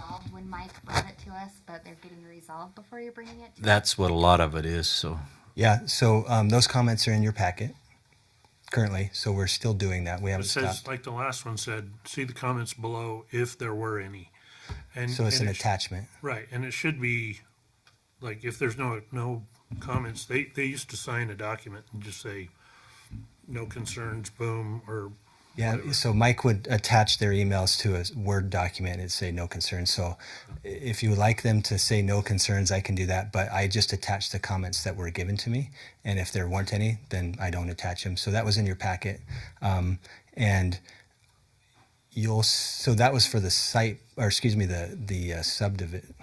resolved when Mike brought it to us, but they're getting resolved before you're bringing it to us? That's what a lot of it is, so. Yeah, so those comments are in your packet currently, so we're still doing that. We It haven't says, stopped. like the last one said, see the comments below if there were any. And So it's and an attachment. Right, and it should be, like, if there's no comments, they used to sign a document and just say, no concerns, boom, or Yeah, whatever. so Mike would attach their emails to a Word document and say no concerns. So if you would like them to say no concerns, I can do that. But I just attach the comments that were given to me. And if there weren't any, then I don't attach them. So that was in your packet. And so that was for the site, or excuse me, the subdivision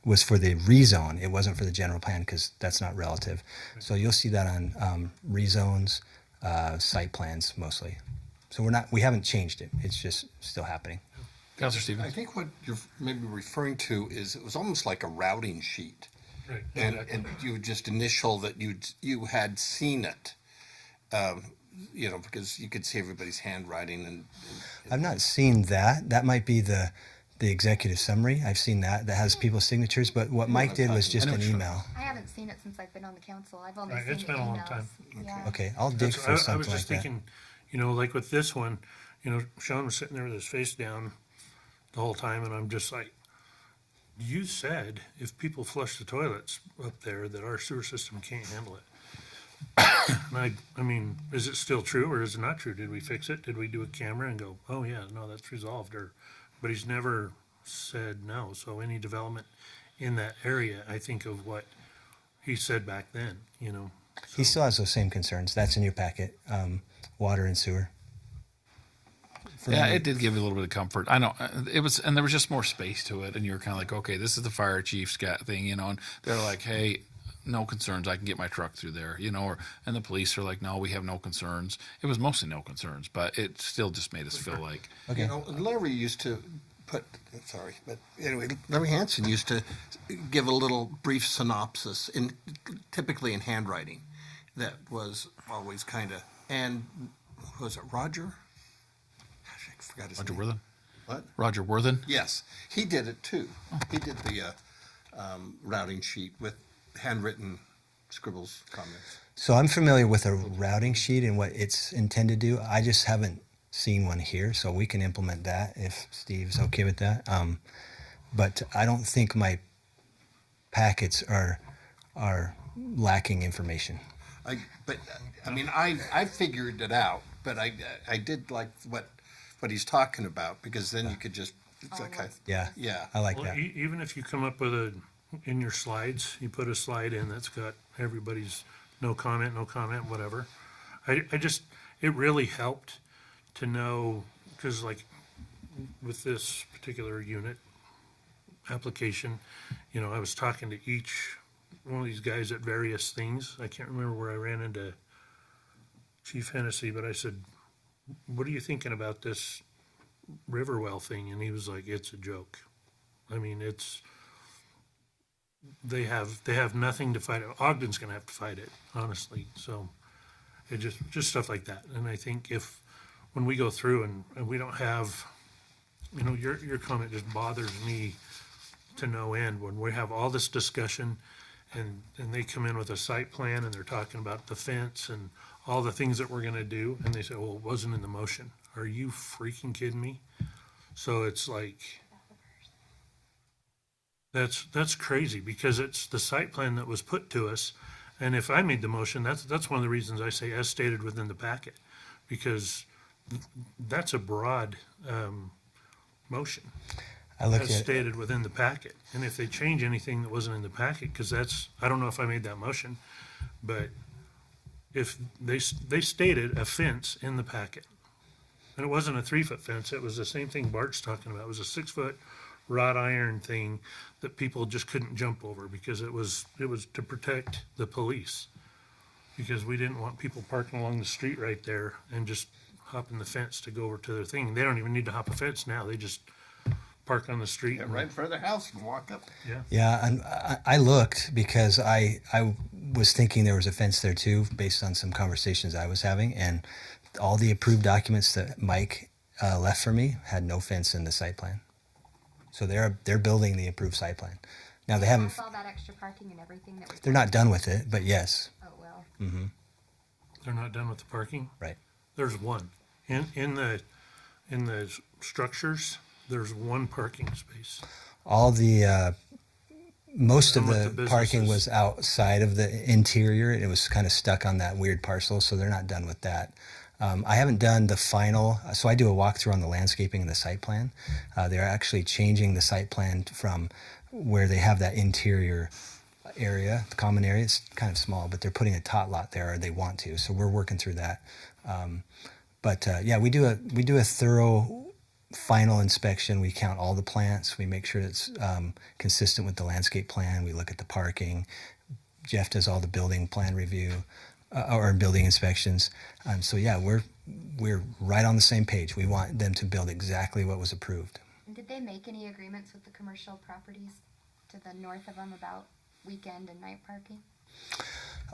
was for the rezone. It wasn't for the general plan because that's not relative. So you'll see that on rezones, site plans mostly. So we haven't changed it. It's just still happening. I Councilor Stevens. think what you're maybe referring to is it was almost like a routing sheet. Right, And, exactly. and you just initial that you had seen it, because you could see everybody's handwriting and I've not seen that. That might be the executive summary. I've seen that has people's signatures. But what Mike did was just I know an what you're- email. I haven't seen it since I've been on the council. I've only Right, seen it's the been a long emails. time. Yeah. Okay, I'll dig for I something was just like that. thinking, like with this one, Sean was sitting there with his face down the whole time, and I'm just like, you said if people flush the toilets up there that our sewer system can't handle it. And I mean, is it still true or is it not true? Did we fix it? Did we do a camera and go, oh yeah, no, that's resolved? But he's never said no. So any development in that area, I think of what he said back then, He still has those same concerns. That's in your packet. Water and sewer. Yeah, it did give you a little bit of comfort. I know it was, and there was just more space to it, and you were kind of like, okay, this is the fire chief's thing, and they're like, hey, no concerns, I can get my truck through there, and the police are like, no, we have no concerns. It was mostly no concerns, but it still just made us feel like, Okay. Larry used to Larry Hansen used to give a little brief synopsis, typically in handwriting, that was always kind of, and was it Roger? Gosh, I forgot his Roger name. Worthen? What? Roger Worthen? Yes, he did it too. He did the routing sheet with handwritten scribbles, comments. So I'm familiar with a routing sheet and what it's intended to do. I just haven't seen one here, so we can implement that if Steve's okay with that. But I don't think my packets are lacking information. I figured it out, but I did like what he's talking about, because then you could just, it's like, Yeah. yeah. I like Well, that. even if you come up with in your slides, you put a slide in that's got everybody's no comment, whatever. It really helped to know, because like with this particular unit application, I was talking to each one of these guys at various things. I can't remember where I ran into Chief Hennessy, but I said, what are you thinking about this Riverwell thing? And he was like, it's a joke. I mean, they have nothing to fight it. Ogden's going to have to fight it, honestly. So it just stuff like that. And I think when we go through and we don't have, your comment just bothers me to no end when we have all this discussion and they come in with a site plan and they're talking about the fence and all the things that we're going to do. And they say, well, it wasn't in the motion. Are you freaking kidding me? So it's like, that's crazy, because it's the site plan that was put to us. And if I made the motion, that's one of the reasons I say as stated within the packet, because that's a broad motion. I looked As at stated within the packet. And if they change anything that wasn't in the packet, because I don't know if I made that motion, but if they stated a fence in the packet, and it wasn't a 3-foot fence, it was the same thing Bart's talking about. It was a 6-foot wrought iron thing that people just couldn't jump over because it was to protect the police, because we didn't want people parking along the street right there and just hopping the fence to go over to their thing. They don't even need to hop a fence now. They just park on the street. Yeah, right in front of their house and walk up. Yeah. Yeah, and I looked because I was thinking there was a fence there too, based on some conversations I was having, and all the approved documents that Mike left for me had no fence in the site plan. So they're building the approved site plan. Now they haven't. That's all that extra parking and everything that we. They're not done with it, but yes, Oh, well. They're not done with the parking? right. There's one. In the structures, there's one parking space. All the most of Done with the the parking businesses. was outside of the interior. It was kind of stuck on that weird parcel, so they're not done with that. I haven't done the final, so I do a walkthrough on the landscaping and the site plan. They're actually changing the site plan from where they have that interior area, the common area. It's kind of small, but they're putting a tot lot there, or they want to. So we're working through that. But yeah, we do a thorough final inspection. We count all the plants. We make sure it's consistent with the landscape plan. We look at the parking. Jeff does all the building plan review or building inspections. So yeah, we're right on the same page. We want them to build exactly what was approved. And did they make any agreements with the commercial properties to the north of them about weekend and night parking?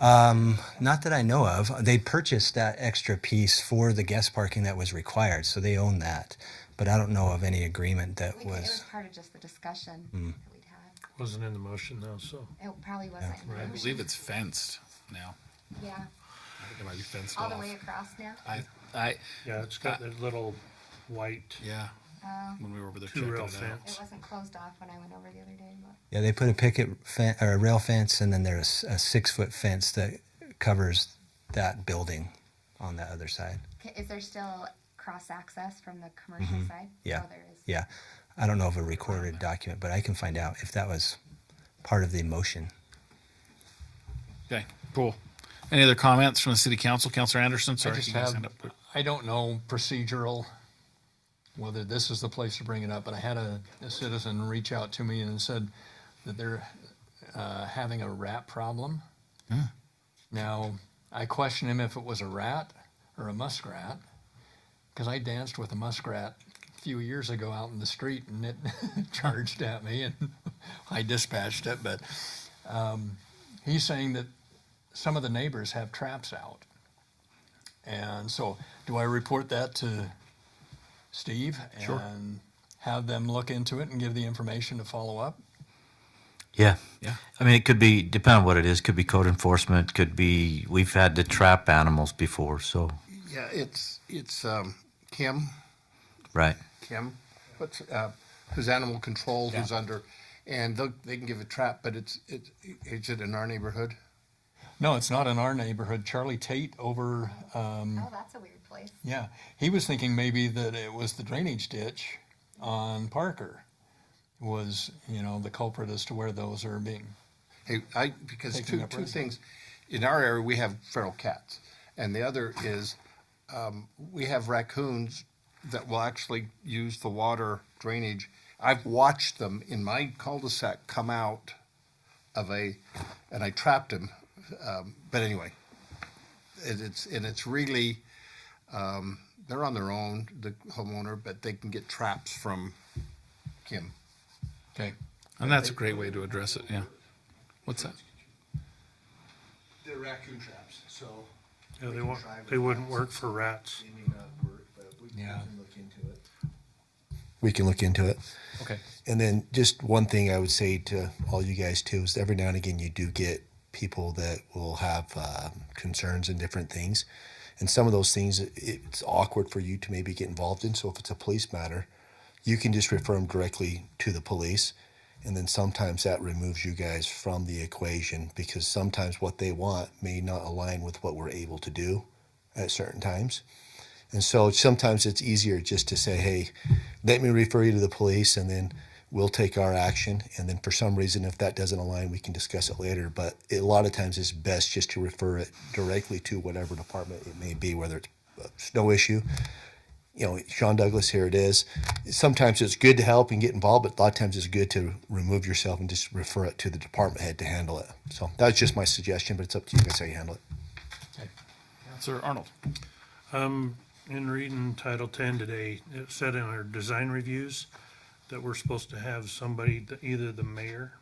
Not that I know of. They purchased that extra piece for the guest parking that was required, so they own that. But I don't know of any agreement that It was was. part of just the discussion that we'd had. Wasn't in the motion though, so. It probably wasn't in the I motion. believe it's fenced now. Yeah, I think it might be fenced all off. the way across now. Yeah, it's got that little white Yeah. When we were over there two checking rail it out. fence. It wasn't closed off when I went over the other day, but Yeah, they put a picket or a rail fence, and then there's a 6-foot fence that covers that building on the other side. is there still cross access from the commercial side? Yeah. Oh, there is. Yeah, I don't know of a recorded document, but I can find out if that was part of the motion. Okay, cool. Any other comments from the city council? Councilor Anderson, sorry. I just you guys have, hand up quick. I don't know procedural, whether this is the place to bring it up, but I had a citizen reach out to me and said that they're having a rat problem. Now, I questioned him if it was a rat or a muskrat, because I danced with a muskrat a few years ago out in the street, and it charged at me, and I dispatched it. But he's saying that some of the neighbors have traps out. And so, do I report that to Steve and have them look into it and give the information to follow up? Yeah. Yeah. I mean, it could be, depending on what it is, could be code enforcement, could be, we've had to trap animals before, so, Yeah, it's Kim, right. what's, who's animal control, who's under, and they can give a trap, but is it in our neighborhood? No, it's not in our neighborhood. Charlie Tate over, Oh, that's a weird place. yeah, he was thinking maybe that it was the drainage ditch on Parker was, the culprit as to where those are being. Hey, because Taking two up residence. things, in our area, we have feral cats, and the other is, we have raccoons that will actually use the water drainage. I've watched them in my cul-de-sac come out and I trapped them, but anyway, it's really, they're on their own, the homeowner, but they can get traps from Kim. Okay. And that's a great way to address it, yeah. What's that? They're raccoon traps, so. Yeah, we they can won't, try with they wouldn't rats. work for rats. They may not work, but we Yeah. can look into it. We can look into it. Okay. And then just one thing I would say to all you guys too is every now and again you do get people that will have concerns and different things. And some of those things, it's awkward for you to maybe get involved in. So if it's a police matter, you can just refer them directly to the police. And then sometimes that removes you guys from the equation because sometimes what they want may not align with what we're able to do at certain times. And so sometimes it's easier just to say, hey, let me refer you to the police and then we'll take our action. And then for some reason, if that doesn't align, we can discuss it later. But a lot of times it's best just to refer it directly to whatever department it may be, whether it's a snow issue. Sean Douglas, here it is. Sometimes it's good to help and get involved, but a lot of times it's good to remove yourself and just refer it to the department head to handle it. So that's just my suggestion, but it's up to you guys how you handle it. Okay. Councilor Arnold. In reading Title 10 today, it said in our design reviews that we're supposed to have somebody, either the mayor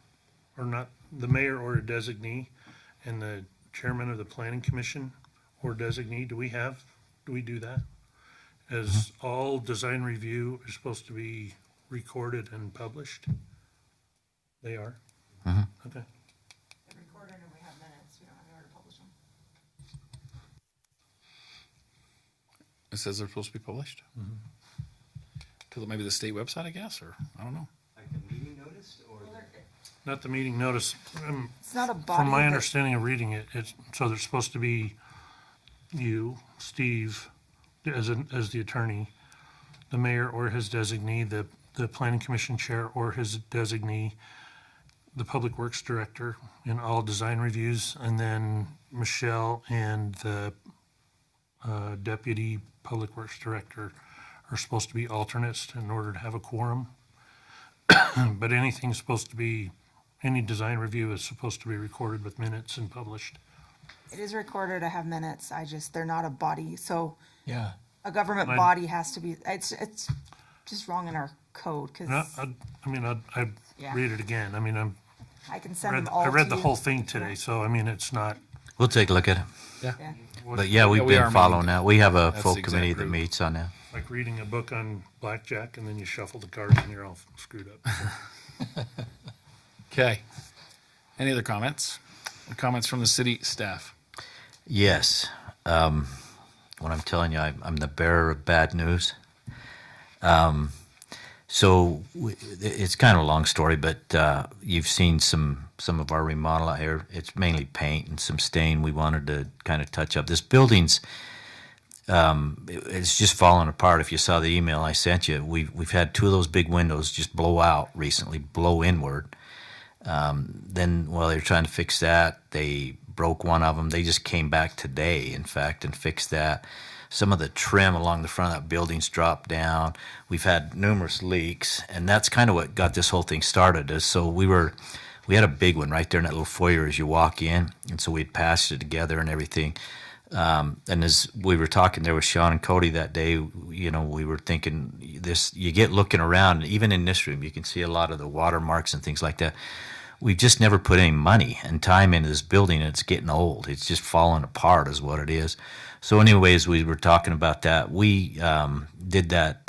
or not, the mayor or a designee, and the chairman of the planning commission or designee. Do we do that? As all design review is supposed to be recorded and published? They are? Okay. Recorded and we have minutes, we don't have anywhere to publish them. It says they're supposed to be published? To maybe the state website, I guess, or I don't know. Like the meeting notice or? Not the meeting notice. It's not a body. From my that- understanding of reading it, so there's supposed to be you, Steve, as the attorney, the mayor or his designee, the planning commission chair or his designee, the public works director in all design reviews, and then Michelle and the deputy public works director are supposed to be alternates in order to have a quorum. But anything's supposed to be, any design review is supposed to be recorded with minutes and published. It is recorded, I have minutes, they're not a body, so Yeah. a government Right. body has to be, it's just wrong in our code, cause I'd Yeah. read it again. I mean, I can send them all I to read the you. whole thing today, so I mean, it's not. We'll take a look at it. Yeah. But yeah, we've we are been following meeting. that. We have a That's full the exact committee that group. meets on that. Like reading a book on blackjack and then you shuffle the cards and you're all screwed up. Okay. Any other comments? Comments from the city staff? Yes. What I'm telling you, I'm the bearer of bad news. It's kind of a long story, but you've seen some of our remodel out here. It's mainly paint and some stain we wanted to kind of touch up. This building's it's just falling apart. If you saw the email I sent you, we've had two of those big windows just blow out recently, blow inward. Then while they were trying to fix that, they broke one of them. They just came back today, in fact, and fixed that. Some of the trim along the front of that building's dropped down. We've had numerous leaks, and that's kind of what got this whole thing started. So we had a big one right there in that little foyer as you walk in, and so we'd patched it together and everything. And as we were talking there with Sean and Cody that day, we were thinking this, you get looking around, even in this room, you can see a lot of the watermarks and things like that. We've just never put any money and time into this building, and it's getting old. It's just falling apart is what it is. So anyways, we were talking about that. We did that,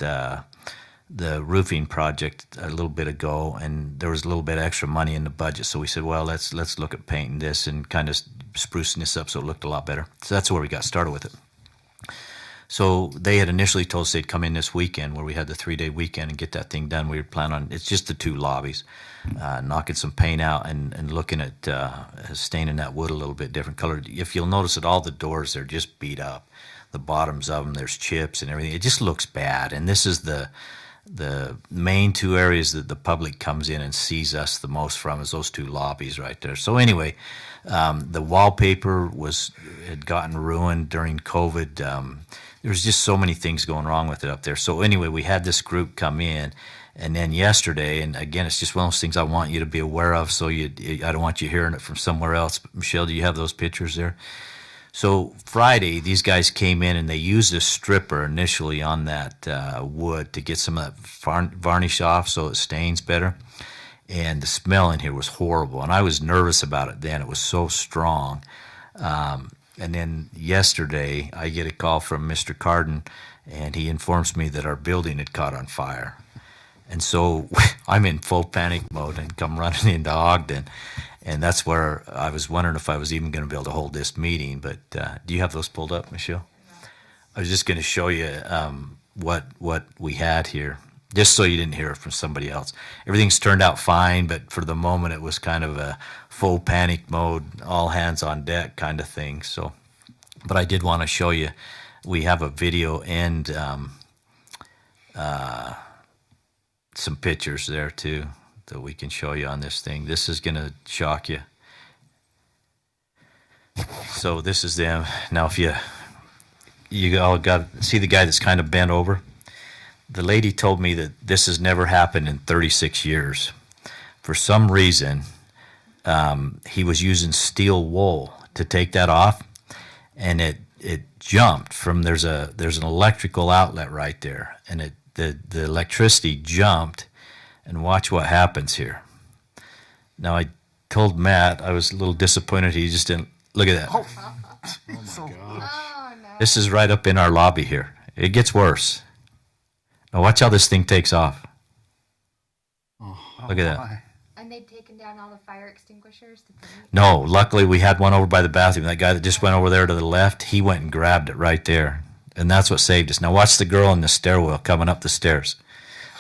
the roofing project a little bit ago, and there was a little bit extra money in the budget. So we said, well, let's look at painting this and kind of sprucing this up so it looked a lot better. So that's where we got started with it. So they had initially told us they'd come in this weekend, where we had the 3-day weekend, and get that thing done. We were planning on, it's just the two lobbies, knocking some paint out and looking at staining that wood a little bit different color. If you'll notice that all the doors, they're just beat up. The bottoms of them, there's chips and everything. It just looks bad. And this is the main two areas that the public comes in and sees us the most from, is those two lobbies right there. So anyway, the wallpaper had gotten ruined during COVID. There was just so many things going wrong with it up there. So anyway, we had this group come in, and then yesterday, and again, it's just one of those things I want you to be aware of, so I don't want you hearing it from somewhere else. But Michelle, do you have those pictures there? So Friday, these guys came in and they used a stripper initially on that wood to get some of that varnish off so it stains better. And the smell in here was horrible, and I was nervous about it then. It was so strong. And then yesterday, I get a call from Mr. Carden, and he informs me that our building had caught on fire. And so I'm in full panic mode and come running into Ogden. And that's where I was wondering if I was even going to be able to hold this meeting. But do you have those pulled up, Michelle? I was just going to show you what we had here, just so you didn't hear it from somebody else. Everything's turned out fine, but for the moment it was kind of a full panic mode, all hands on deck kind of thing. So, but I did want to show you. We have a video and some pictures there too that we can show you on this thing. This is going to shock you. So this is them. Now, if you all got see the guy that's kind of bent over. The lady told me that this has never happened in 36 years. For some reason, he was using steel wool to take that off, and it jumped from there's an electrical outlet right there, and the electricity jumped, and watch what happens here. Now, I told Matt I was a little disappointed he just didn't look at that. Oh. Oh no. This is right up in our lobby here. It gets worse. Now watch how this thing takes off. Look at that. And they'd taken down all the fire extinguishers? Did they? No, luckily we had one over by the bathroom. That guy that just went over there to the left, he went and grabbed it right there. And that's what saved us. Now watch the girl in the stairwell coming up the stairs.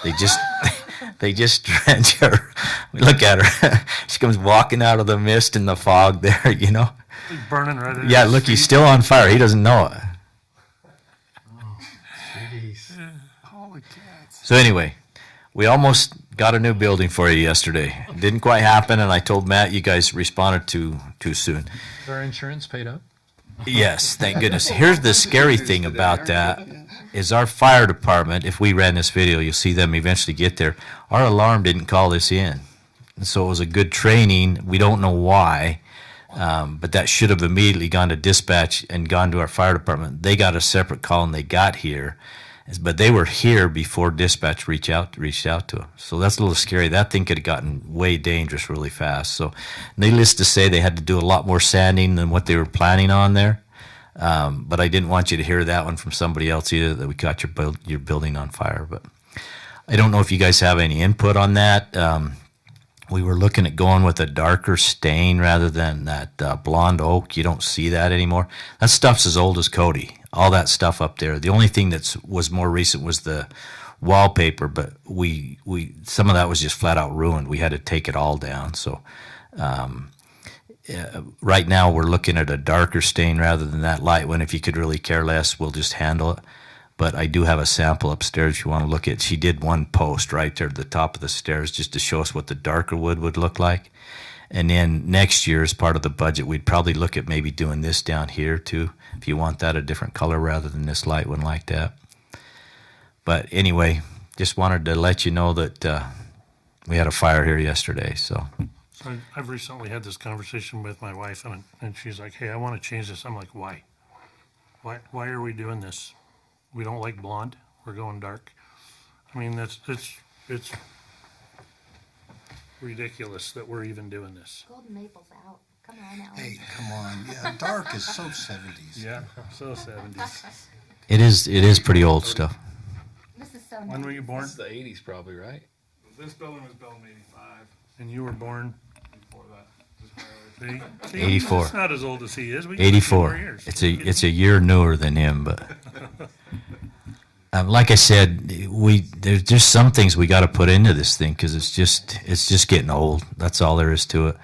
They just they just drench her. Look at her. She comes walking out of the mist and the fog there, you know. He's burning right in Yeah, his look, he's feet. still on fire. He doesn't know it. Holy cats. So anyway, we almost got a new building for you yesterday. It didn't quite happen, and I told Matt you guys responded too soon. Is our insurance paid up? Yes, thank goodness. Here's the scary thing about that is our fire department, if we ran this video, you'll see them eventually get there. Our alarm didn't call this in. And so it was a good training. We don't know why, but that should have immediately gone to dispatch and gone to our fire department. They got a separate call and they got here. But they were here before dispatch reached out to them. So that's a little scary. That thing could have gotten way dangerous really fast. So needless to say, they had to do a lot more sanding than what they were planning on there. But I didn't want you to hear that one from somebody else either, that we got your building on fire. But I don't know if you guys have any input on that. We were looking at going with a darker stain rather than that blonde oak. You don't see that anymore. That stuff's as old as Cody. All that stuff up there. The only thing that was more recent was the wallpaper, but we some of that was just flat out ruined. We had to take it all down. So right now we're looking at a darker stain rather than that light one. If you could really care less, we'll just handle it. But I do have a sample upstairs if you want to look at. She did one post right there at the top of the stairs just to show us what the darker wood would look like. And then next year, as part of the budget, we'd probably look at maybe doing this down here too, if you want that a different color rather than this light one like that. But anyway, just wanted to let you know that we had a fire here yesterday. So I've recently had this conversation with my wife, and she's like, "Hey, I want to change this." I'm like, "Why? Why are we doing this? We don't like blonde. We're going dark." I mean, it's ridiculous that we're even doing this. Golden Maple's out. Come on, Alan. Hey, come on. Yeah, dark is so 70s. Yeah, so 70s. it is pretty old stuff. This is so When nice. were you born? It's the 80s probably, right? This building was built in '85. And you were born? Before that, just barely. See, 84. It's not as old as he is. We got a few more 84. years. It's a year newer than him, but like I said, there's just some things we got to put into this thing because it's just getting old. That's all there is to it.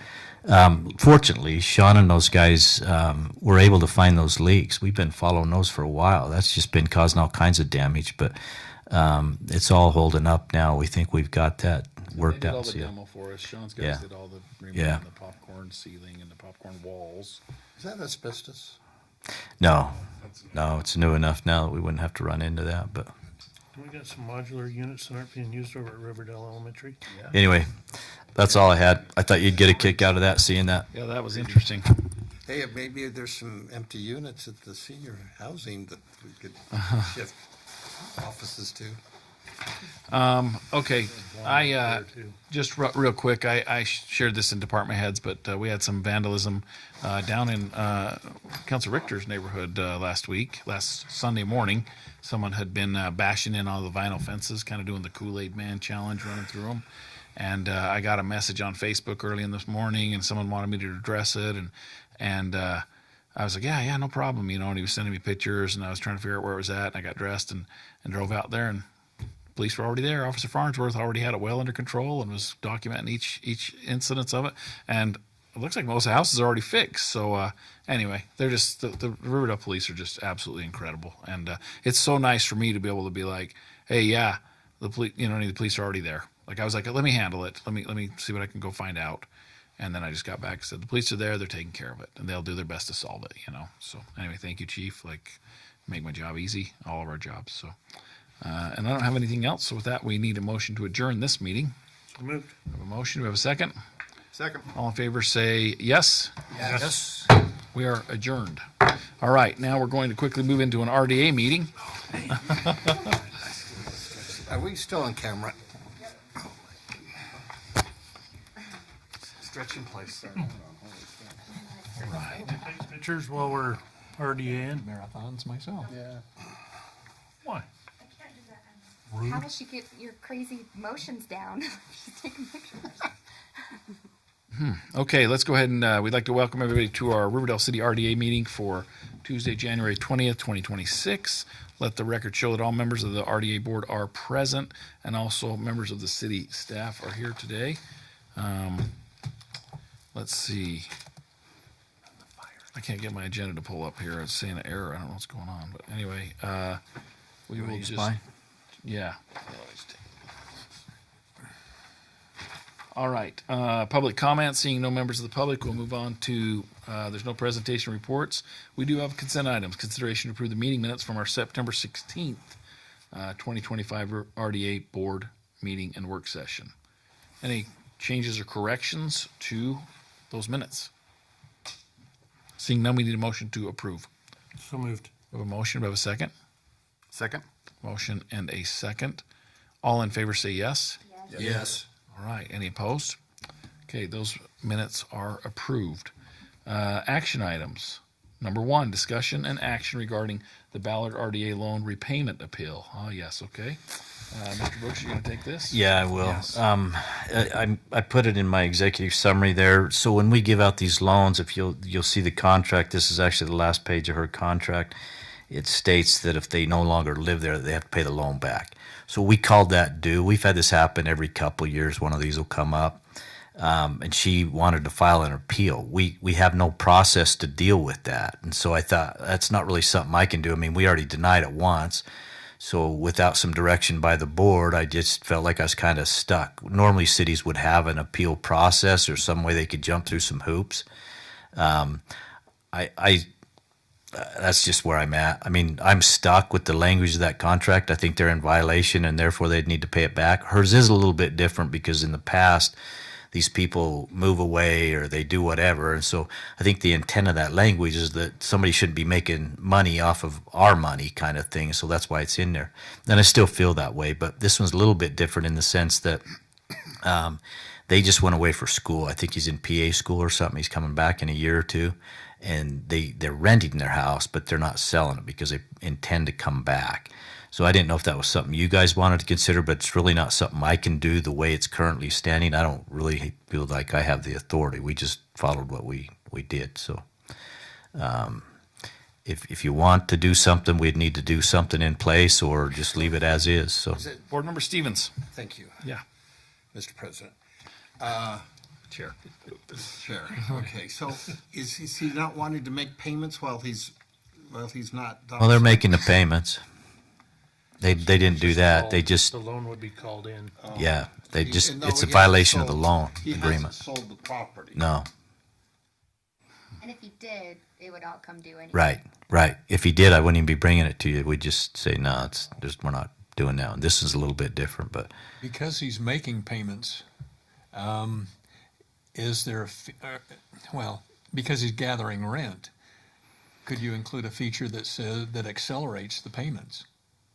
Fortunately, Sean and those guys were able to find those leaks. We've been following those for a while. That's just been causing all kinds of damage, but it's all holding up now. We think we've got that worked They did out. all the So, yeah. demo for us. Sean's guys Yeah. did all the Yeah. the popcorn ceiling and the popcorn walls. Is that asbestos? No, it's new enough now that we wouldn't have to run into that. But We got some modular units that aren't being used over at Riverdale Elementary. anyway, that's all I had. I thought you'd get a kick out of that, seeing that. Yeah, that was interesting. Hey, maybe there's some empty units at the senior housing that we could shift offices to. Okay, I There, too. just real quick, I shared this in department heads, but we had some vandalism down in Council Richter's neighborhood last Sunday morning. Someone had been bashing in all the vinyl fences, kind of doing the Kool-Aid Man challenge, running through them. And I got a message on Facebook early in this morning, and someone wanted me to address it, and I was like, yeah, no problem, and he was sending me pictures, and I was trying to figure out where it was at, and I got dressed and drove out there, and police were already there. Officer Farnsworth already had it well under control and was documenting each incidence of it. And it looks like most of the houses are already fixed. So anyway, they're just the Riverdale police are just absolutely incredible. And it's so nice for me to be able to be like, hey, yeah, the police, the police are already there. Like I was like, let me handle it. Let me see what I can go find out. And then I just got back and said, the police are there. They're taking care of it, and they'll do their best to solve it. So anyway, thank you, Chief. Like, make my job easy. All of our jobs. So. And I don't have anything else. So with that, we need a motion to adjourn this meeting. So moved. We have a motion. Do we have a second? Second. All in favor say yes. Yes. We are adjourned. All right. Now we're going to quickly move into an RDA meeting. Are we still on camera? Stretch in place. Take pictures while we're RDAing. Marathons myself. Yeah. Why? How does she get your crazy motions down? She's taking Okay, let's go ahead and we'd like to welcome everybody to our Riverdale City RDA meeting for Tuesday, January 20th, 2026. Let the record show that all members of the RDA board are present and also members of the city staff are here today. Let's see. I can't get my agenda to pull up here. It's saying an error. I don't know what's going on. But anyway, we will use just. mine? Yeah. All right. Public comment. Seeing no members of the public, we'll move on to. There's no presentation reports. We do have consent items. Consideration to approve the meeting minutes from our September 16th, 2025 RDA board meeting and work session. Any changes or corrections to those minutes? Seeing none, we need a motion to approve. So moved. We have a motion. We have a second. Second? Motion and a second. All in favor say yes. Yes. All right. Any opposed? Okay, those minutes are approved. Action items. Number 1, discussion and action regarding the Ballard RDA loan repayment appeal. Oh, yes. Okay. Mr. Brooks, you're going to take this? Yeah, I will. Yes. I put it in my executive summary there. So when we give out these loans, if you'll see the contract, this is actually the last page of her contract. It states that if they no longer live there, they have to pay the loan back. So we called that due. We've had this happen every couple of years. One of these will come up. And she wanted to file an appeal. We have no process to deal with that. And so I thought that's not really something I can do. I mean, we already denied it once. So without some direction by the board, I just felt like I was kind of stuck. Normally cities would have an appeal process or some way they could jump through some hoops. That's just where I'm at. I mean, I'm stuck with the language of that contract. I think they're in violation and therefore they'd need to pay it back. Hers is a little bit different because in the past, these people move away or they do whatever. And so I think the intent of that language is that somebody shouldn't be making money off of our money kind of thing. So that's why it's in there. And I still feel that way. But this one's a little bit different in the sense that they just went away for school. I think he's in PA school or something. He's coming back in a year or two. And they're renting their house, but they're not selling it because they intend to come back. So I didn't know if that was something you guys wanted to consider, but it's really not something I can do the way it's currently standing. I don't really feel like I have the authority. We just followed what we did. So if you want to do something, we'd need to do something in place or just leave it as is. So Is it? Board Member Stevens. Thank you, Yeah. Mr. President. Chair. Sure. Okay. So is he not wanting to make payments while he's not? well, they're making the payments. They didn't do that. They just The loan would be called in. yeah. They just And no, it's a he hasn't violation of the sold- loan He agreement. hasn't sold the property. No. And if you did, it would all come due anyway. Right. If he did, I wouldn't even be bringing it to you. We'd just say, no, we're not doing that. And this is a little bit different, but Because he's making payments, is there because he's gathering rent, could you include a feature that says that accelerates the payments?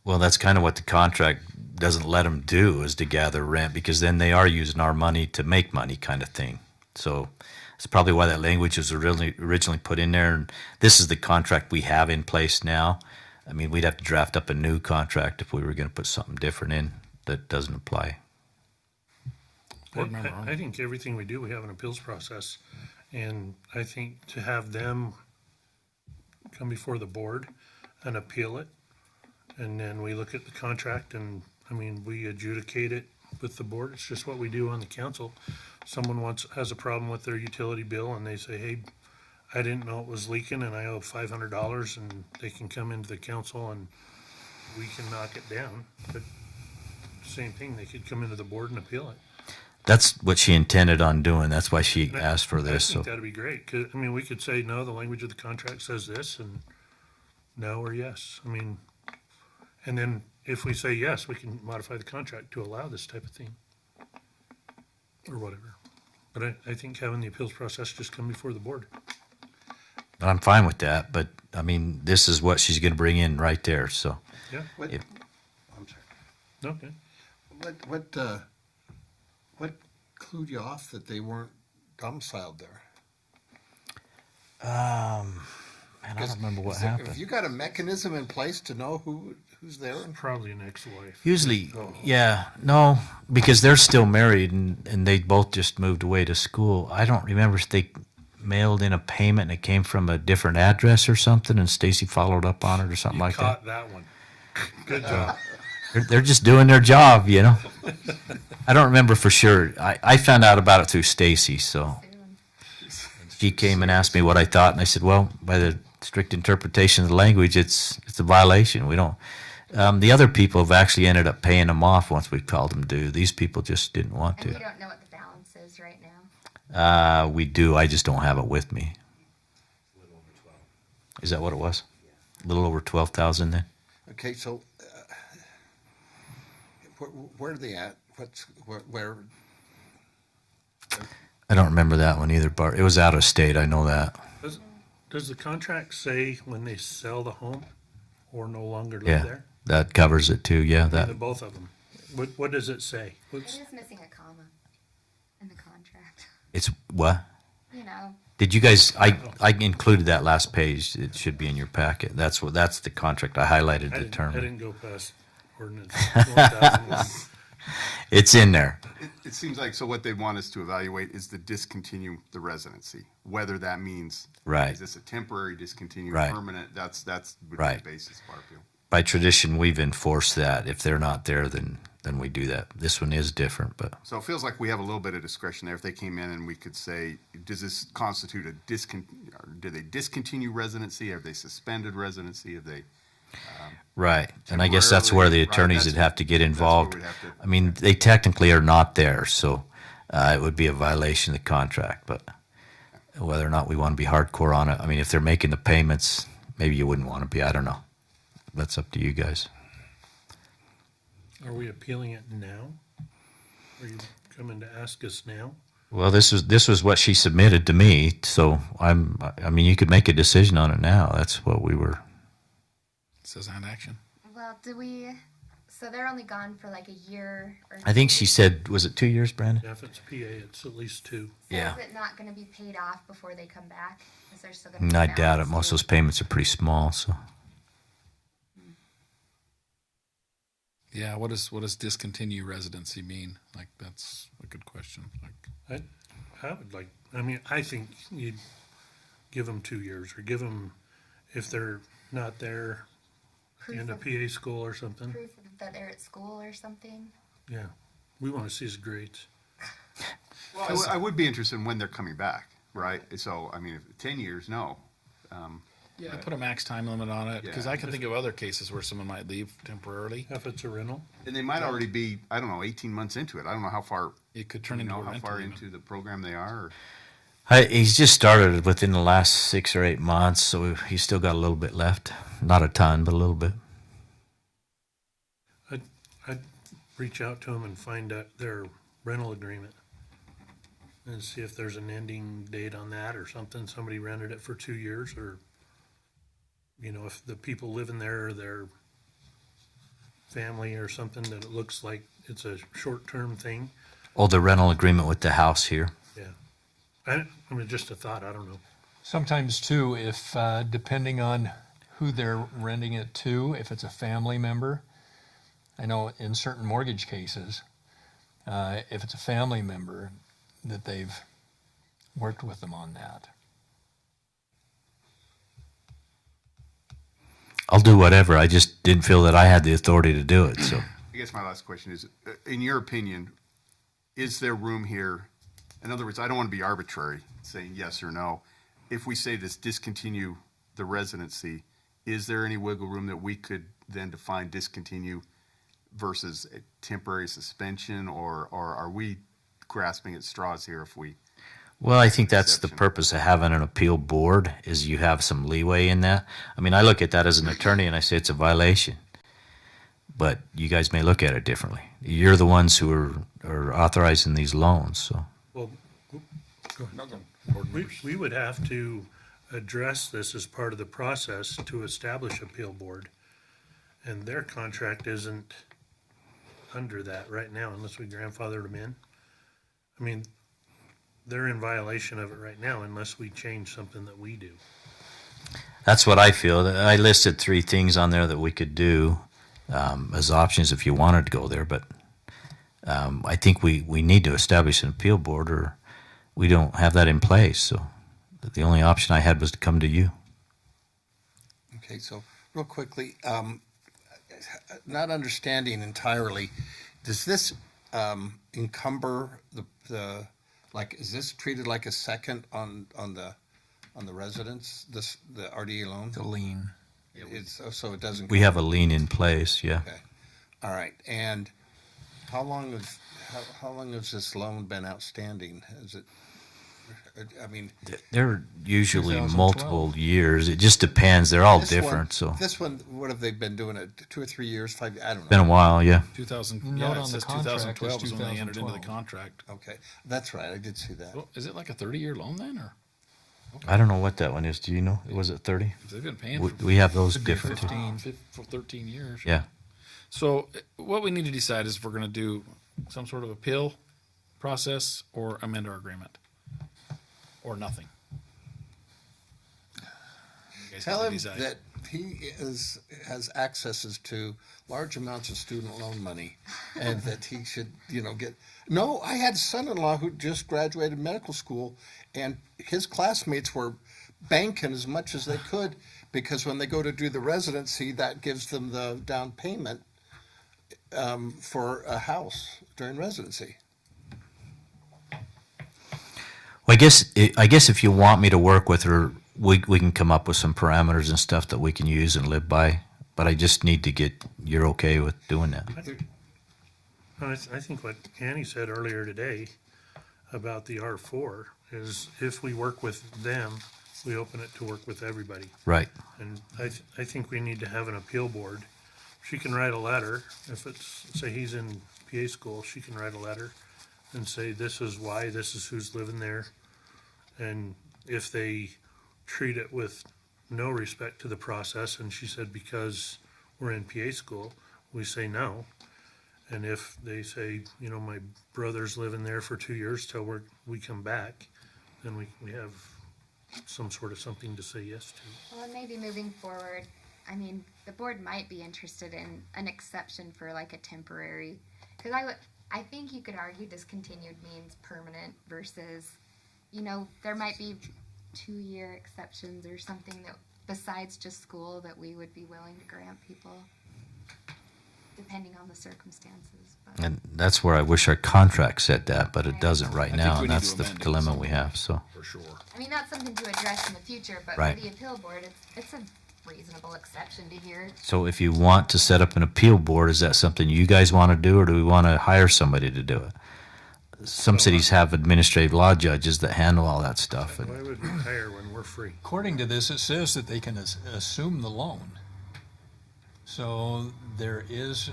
well, that's kind of what the contract doesn't let them do is to gather rent because then they are using our money to make money kind of thing. So it's probably why that language was originally put in there. And this is the contract we have in place now. I mean, we'd have to draft up a new contract if we were going to put something different in that doesn't apply. Board Member Arnold. I think everything we do, we have an appeals process. And I think to have them come before the board and appeal it, and then we look at the contract and, I mean, we adjudicate it with the board. It's just what we do on the council. Someone has a problem with their utility bill and they say, hey, I didn't know it was leaking and I owe $500, and they can come into the council and we can knock it down. But same thing, they could come into the board and appeal it. That's what she intended on doing. That's why she And asked for this. I think that'd be great. 'Cause, I mean, we could say, no, the language of the contract says this, and no or yes. I mean, and then if we say yes, we can modify the contract to allow this type of thing. Or whatever. But I think having the appeals process just come before the board. But I'm fine with that. But I mean, this is what she's going to bring in right there. So Yeah, What, If- I'm sorry. okay. What clued you off that they weren't domiciled there? man, I don't remember what happened. Have you got a mechanism in place to know who Who's there? Probably an ex-wife. Usually, yeah, no, because they're still married and they both just moved away to school. I don't remember if they mailed in a payment and it came from a different address or something, and Stacy followed up on it or something You like caught that. that one. Good job. They're just doing their job, you know. I don't remember for sure. I found out about it through Stacy, so she came and asked me what I thought, and I said, well, by the strict interpretation of the language, it's a violation. We don't. The other people have actually ended up paying them off once we called them due. These people just didn't want And we to. don't know what the balance is right now. We do. I just don't have it with me. Is that what it was? A little over 12,000 then? Okay, so where are they at? Where? I don't remember that one either, Bart. It was out of state. I know that. Does the contract say when they sell the home or no longer live Yeah, there? that covers it too. Yeah, The that. both of them. What does it say? It is missing a comma in the contract. It's what? You know, Did you guys? I included that last page. It should be in your packet. That's the contract. I highlighted the I term. didn't go past ordinance 1001. It's in there. It seems like, so what they want us to evaluate is to discontinue the residency, whether that means. Right. Is this a temporary discontinue, Right. permanent? That's would be Right. the basis of our appeal. By tradition, we've enforced that. If they're not there, then we do that. This one is different, but So it feels like we have a little bit of discretion there. If they came in and we could say, does this constitute a do they discontinue residency? Have they suspended residency? Have they? right. And I guess that's where the Temporarily, right, attorneys that's- would have to get that's where involved. we'd have to- I mean, they technically are not there, so it would be a violation of the contract. But whether or not we want to be hardcore on it, I mean, if they're making the payments, maybe you wouldn't want to be. I don't know. That's up to you guys. Are we appealing it now? Are you coming to ask us now? Well, this was what she submitted to me, so I mean, you could make a decision on it now. That's what we were. It says on action. well, so they're only gone for like a year or I think two. she said, was it 2 years, Brandon? Yeah, if it's PA, it's at least 2. So Yeah. is it not going to be paid off before they come back? Is there still going to be I a doubt it. balance Most of due? those payments are pretty small, so. Yeah, what does discontinue residency mean? Like, that's a good question. Like, I would like, I mean, I think you'd give them 2 years or give them, if they're not there, Proof in a of- PA school or something. Proof that they're at school or something. Yeah, we want to see his grades. Well, I would be interested in when they're coming back, right? So, I mean, if 10 years, no. yeah, put a max time limit on it because Yeah. I can think of other cases where someone might leave temporarily. If it's a rental, And they might already be, I don't know, 18 months into it. I don't know how far, It could turn you into know, a how rental. far even. into the program they are. Or, He's just started within the last 6 or 8 months, so he's still got a little bit left. Not a ton, but a little bit. I'd reach out to them and find out their rental agreement and see if there's an ending date on that or something. Somebody rented it for 2 years, or, you know, if the people living there are their family or something, that it looks like it's a short-term thing. Oh, the rental agreement with the house here. Yeah. I mean, just a thought, I don't know. Sometimes too, if depending on who they're renting it to, if it's a family member, I know in certain mortgage cases, if it's a family member, that they've worked with them on that. I'll do whatever. I just didn't feel that I had the authority to do it. So I guess my last question is, in your opinion, is there room here? In other words, I don't want to be arbitrary, saying yes or no. If we say this discontinue the residency, is there any wiggle room that we could then define discontinue versus a temporary suspension, or are we grasping at straws here if we? well, I think that's the Exception. purpose of having an appeal board is you have some leeway in that. I mean, I look at that as an attorney and I say it's a violation. But you guys may look at it differently. You're the ones who are authorizing these loans, so. Well, we would have to address this as part of the process to establish appeal board. And their contract isn't under that right now unless we grandfather them in. I mean, they're in violation of it right now unless we change something that we do. That's what I feel. I listed 3 things on there that we could do. as options if you wanted to go there. But I think we need to establish an appeal board, or we don't have that in place. So the only option I had was to come to you. Okay, so real quickly, not understanding entirely, does this encumber the like? Is this treated like a second on the residence? The RDA loan? The lien. It's so it doesn't. We have a lien in place, yeah. Okay, all right. And how long has this loan been outstanding? Is it? I mean, They're usually 2012. multiple years. It just depends. They're all this different. One, So this one, what have they been doing? It 2 or 3 years, 5? I don't know. been a while, yeah. 2000. Note Yeah, on it the says contract is 2012 is when they entered into the 2012. contract. Okay, that's right. I did see that. Well, is it like a 30-year loan then, or I don't know what that one is. Do you know? Was it 30? if they've been paying We, for, we have those Could be different. 15. for 13 years? Yeah. So what we need to decide is if we're going to do some sort of appeal process or amend our agreement, or nothing. You guys Tell have to him decide. that he has accesses to large amounts of student loan money, and that he should, get. No, I had a son-in-law who just graduated medical school, and his classmates were banking as much as they could because when they go to do the residency, that gives them the down payment for a house during residency. Well, I guess if you want me to work with her, we can come up with some parameters and stuff that we can use and live by. But I just need to get you're okay with doing that. I think what Annie said earlier today about the R4 is if we work with them, we open it to work with everybody. Right. And I think we need to have an appeal board. She can write a letter, if it's, say he's in PA school, she can write a letter and say, this is why, this is who's living there. And if they treat it with no respect to the process, and she said, because we're in PA school, we say no. And if they say, my brother's living there for 2 years till we come back, then we have some sort of something to say yes to. Well, and maybe moving forward, I mean, the board might be interested in an exception for like a temporary, because I think you could argue discontinued means permanent versus, there might be 2-year exceptions or something that besides just school that we would be willing to grant people, depending on the circumstances. But And that's where I wish our contract said that, but it Right. doesn't right I now, think we and need that's to the amend it dilemma somehow. we have. So For sure. I mean, that's something to address in the future, but Right. for the appeal board, it's a reasonable exception to hear. So if you want to set up an appeal board, is that something you guys want to do, or do we want to hire somebody to do it? Some cities have administrative law judges that handle all that stuff. Why would we hire when we're free? According to this, it says that they can assume the loan. So there is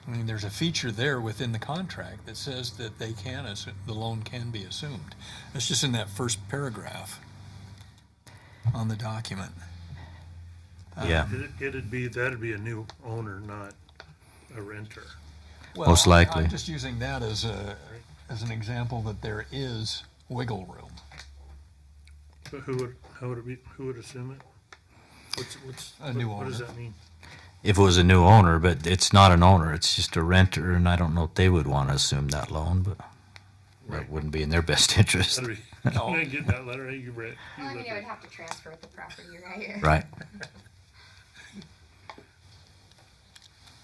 there's a feature there within the contract that says that they can the loan can be assumed. That's just in that first paragraph on the document. Yeah, That'd be a new owner, not a renter. Well, Most likely. I'm just using that as an example that there is wiggle room. But who would assume it? What's A new what does owner. that mean? if it was a new owner, but it's not an owner, it's just a renter, and I don't know if they would want to assume that loan, but that wouldn't be in their best interest. That'd be, No. when I get that letter, hey, you read. Well, I mean, it would have to transfer with the property, right? Right.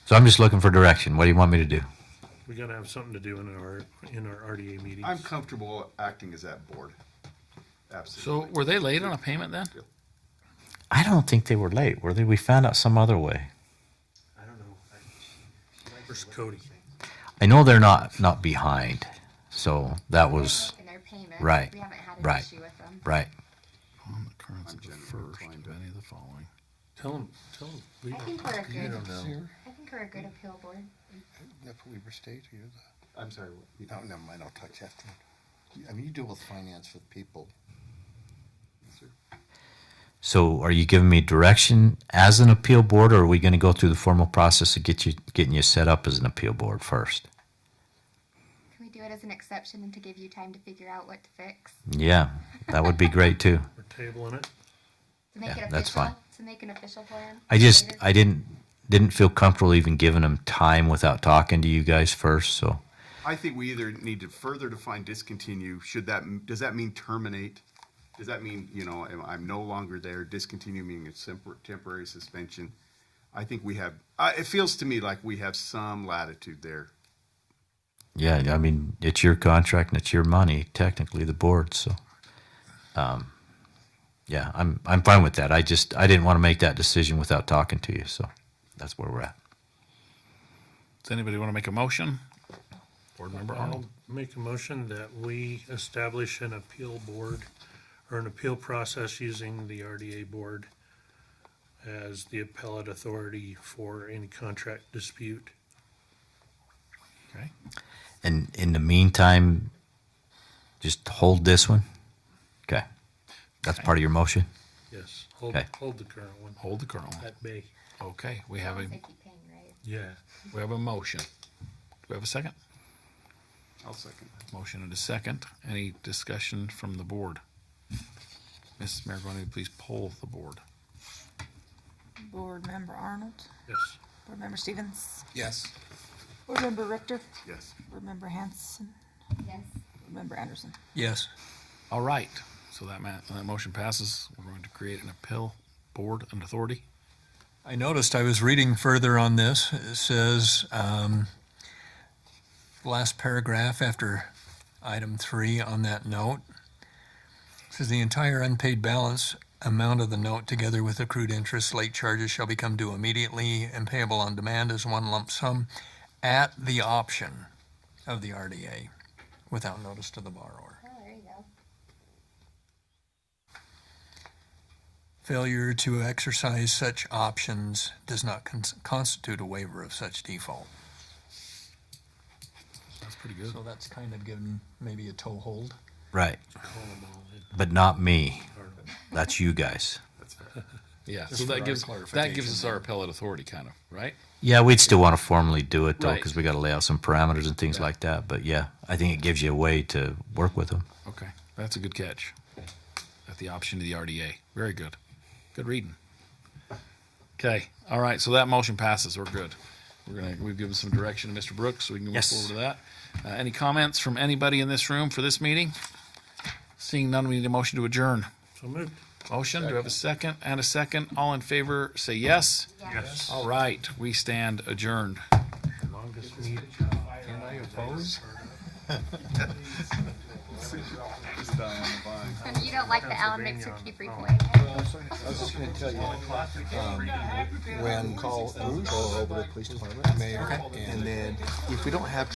So I'm just looking for direction. What do you want me to do? We gotta have something to do in our RDA meetings. I'm comfortable acting as that board. Absolutely. So were they late on a payment then? I don't think they were late, were they? We found out some other way. I don't know. Where's Cody? I know they're not behind, so that was In their payment. Right, We haven't had an right. issue with them. right. On the occurrence of the first of any of the following. Tell him. We I think we're a good. don't know. I think we're a good appeal board. That's Weber State, or you're the, I'm sorry. no, never mind, I'll touch after. I mean, you deal with finance with people. So are you giving me direction as an appeal board, or are we going to go through the formal process of getting you set up as an appeal board first? Can we do it as an exception and to give you time to figure out what to fix? Yeah, that would be great too. We're tabling it. To make Yeah, it official? that's fine. To make an official plan? I just, later? I didn't feel comfortable even giving them time without talking to you guys first, so. I think we either need to further define discontinue. Does that mean terminate? Does that mean, I'm no longer there? Discontinue meaning it's temporary suspension. I think we have, it feels to me like we have some latitude there. Yeah, I mean, it's your contract and it's your money, technically, the board, so. Yeah, I'm fine with that. I didn't want to make that decision without talking to you, so that's where we're at. Does anybody want to make a motion? Board Member I'll Arnold? make a motion that we establish an appeal board or an appeal process using the RDA board as the appellate authority for any contract dispute. Okay. And in the meantime, just hold this one? Okay. That's part of your motion? Yes, Okay. hold the current one Hold the current one. at bay. Okay, we have a, They keep paying, right? Yeah. motion. Do we have a second? I'll second. Motion and a second. Any discussion from the board? Mrs. Maragoni, please poll the board. Board Member Arnold, Yes. Board Member Stevens, Yes. Board Member Richter, Yes. Board Member Hanson, Yes. Board Member Anderson. Yes. All right, so that motion passes. We're going to create an appeal board and authority. I noticed I was reading further on this. It says, last paragraph after item 3 on that note, says the entire unpaid balance amount of the note together with accrued interest, late charges shall become due immediately and payable on demand as one lump sum at the option of the RDA without notice to the borrower. Oh, there you go. Failure to exercise such options does not constitute a waiver of such default. That's pretty good. So that's kind of given maybe a toehold. Right. Call them all in. But not me. That's you guys. Yeah, Just so for that our gives clarification us our appellate authority, kind of, right? Yeah, we'd still want to formally do it though, Right. because we got to lay out some parameters and things like that. But yeah, I think it gives you a way to work with them. Okay, that's a good catch. At the option of the RDA. Very good. Good reading. Okay, all right, so that motion passes. We're good. We've given some direction to Mr. Brooks, so we can move Yes. forward to that. Any comments from anybody in this room for this meeting? Seeing none, we need a motion to adjourn. So moved. Motion, do we have a second and a second? All in favor, say yes. Yes. All right, we stand adjourned. Longest meeting. Can I oppose? And you don't like the Alan McSurkey frequently. I was just going to tell you, when call over to the police department, mayor, and then if we don't have